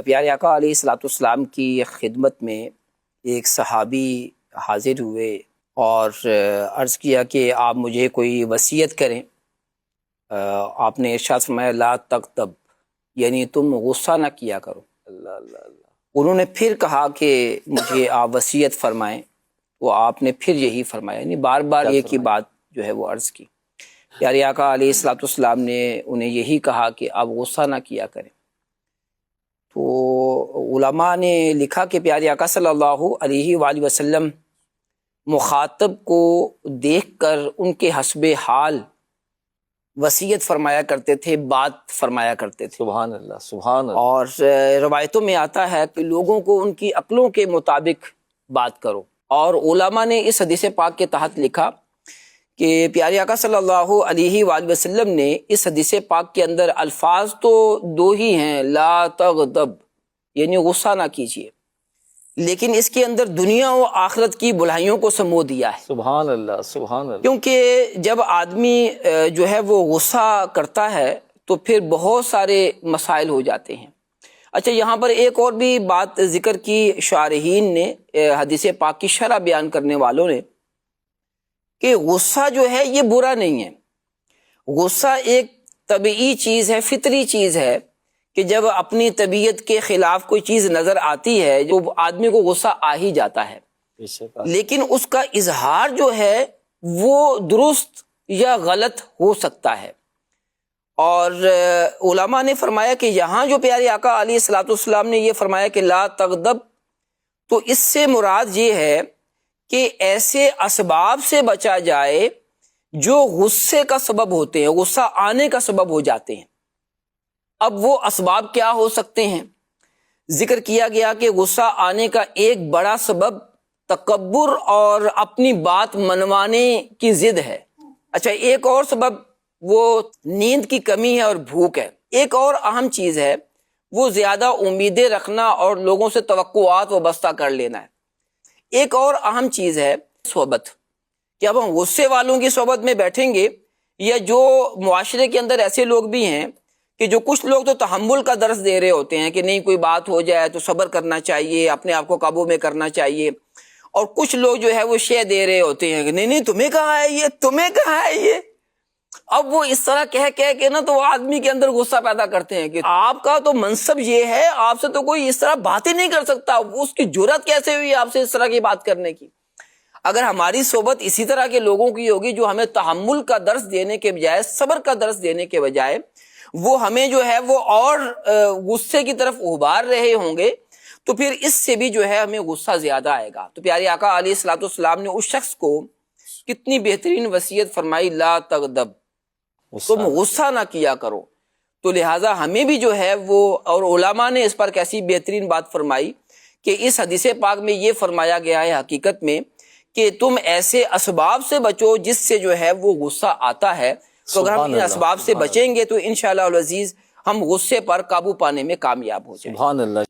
پیارے آقا علیہ الصلوۃ والسلام کی خدمت میں ایک صحابی حاضر ہوئے اور عرض کیا کہ آپ مجھے کوئی وصیت کریں۔ آپ نے ارشاد فرمایا لا تغضب، یعنی تم غصہ نہ کیا کرو۔ اللہ اللہ اللہ۔ انہوں نے پھر کہا کہ مجھے آپ وصیت فرمائیں، وہ آپ نے پھر یہی فرمایا، یعنی بار بار ایک ہی بات جو ہے وہ عرض کی۔ پیارے آقا علیہ الصلوۃ والسلام نے انہیں یہی کہا کہ آپ غصہ نہ کیا کریں۔ تو علماء نے لکھا کہ پیارے آقا صلی اللہ علیہ وآلہ وسلم مخاطب کو دیکھ کر ان کے حسب حال وصیت فرمایا کرتے تھے، بات فرمایا کرتے تھے۔ سبحان اللہ سبحان اللہ۔ اور روایتوں میں آتا ہے کہ لوگوں کو ان کی عقلوں کے مطابق بات کرو، اور علماء نے اس حدیث پاک کے تحت لکھا کہ پیارے آقا صلی اللہ علیہ وآلہ وسلم نے اس حدیث پاک کے اندر الفاظ تو دو ہی ہیں، لا تغضب یعنی غصہ نہ کیجیے، لیکن اس کے اندر دنیا و آخرت کی بلائیوں کو سمو دیا ہے۔ سبحان اللہ سبحان اللہ۔ کیونکہ جب آدمی جو ہے وہ غصہ کرتا ہے تو پھر بہت سارے مسائل ہو جاتے ہیں۔ اچھا، یہاں پر ایک اور بھی بات ذکر کی شارحین نے، حدیث پاک کی شرح بیان کرنے والوں نے، کہ غصہ جو ہے یہ برا نہیں ہے۔ غصہ ایک طبعی چیز ہے، فطری چیز ہے کہ جب اپنی طبیعت کے خلاف کوئی چیز نظر آتی ہے جو آدمی کو غصہ آ ہی جاتا ہے، لیکن اس کا اظہار جو ہے وہ درست یا غلط ہو سکتا ہے۔ اور علماء نے فرمایا کہ یہاں جو پیارے آقا علیہ الصلوۃ والسلام نے یہ فرمایا کہ لا تغضب، تو اس سے مراد یہ ہے کہ ایسے اسباب سے بچا جائے جو غصے کا سبب ہوتے ہیں، غصہ آنے کا سبب ہو جاتے ہیں۔ اب وہ اسباب کیا ہو سکتے ہیں؟ ذکر کیا گیا کہ غصہ آنے کا ایک بڑا سبب تکبر اور اپنی بات منوانے کی ضد ہے۔ اچھا، ایک اور سبب وہ نیند کی کمی ہے اور بھوک ہے۔ ایک اور اہم چیز ہے وہ زیادہ امیدیں رکھنا اور لوگوں سے توقعات وابستہ کر لینا ہے۔ ایک اور اہم چیز ہے صحبت، کہ اب ہم غصے والوں کی صحبت میں بیٹھیں گے، یا جو معاشرے کے اندر ایسے لوگ بھی ہیں کہ جو کچھ لوگ تو تحمل کا درس دے رہے ہوتے ہیں کہ نہیں کوئی بات ہو جائے تو صبر کرنا چاہیے، اپنے آپ کو قابو میں کرنا چاہیے، اور کچھ لوگ جو ہے وہ شے دے رہے ہوتے ہیں کہ نہیں نہیں تمہیں کہا ہے یہ، تمہیں کہا ہے یہ۔ اب وہ اس طرح کہہ کے نا تو وہ آدمی کے اندر غصہ پیدا کرتے ہیں کہ آپ کا تو منصب یہ ہے، آپ سے تو کوئی اس طرح بات ہی نہیں کر سکتا، اس کی جرأت کیسے ہوئی آپ سے اس طرح کی بات کرنے کی۔ اگر ہماری صحبت اسی طرح کے لوگوں کی ہوگی جو ہمیں تحمل کا درس دینے کے بجائے، صبر کا درس دینے کے بجائے وہ ہمیں جو ہے وہ اور غصے کی طرف ابھار رہے ہوں گے، تو پھر اس سے بھی جو ہے ہمیں غصہ زیادہ آئے گا۔ تو پیارے آقا علیہ الصلوۃ والسلام نے اس شخص کو کتنی بہترین وصیت فرمائی، لا تغضب، تم غصہ نہ کیا کرو۔ تو لہٰذا ہمیں بھی جو ہے وہ، اور علماء نے اس پر کیسی بہترین بات فرمائی کہ اس حدیث پاک میں یہ فرمایا گیا ہے حقیقت میں کہ تم ایسے اسباب سے بچو جس سے جو ہے وہ غصہ آتا ہے۔ تو اگر ہم ان اسباب سے بچیں گے تو انشاءاللہ العزیز ہم غصے پر قابو پانے میں کامیاب ہو جائیں گے۔ سبحان اللہ۔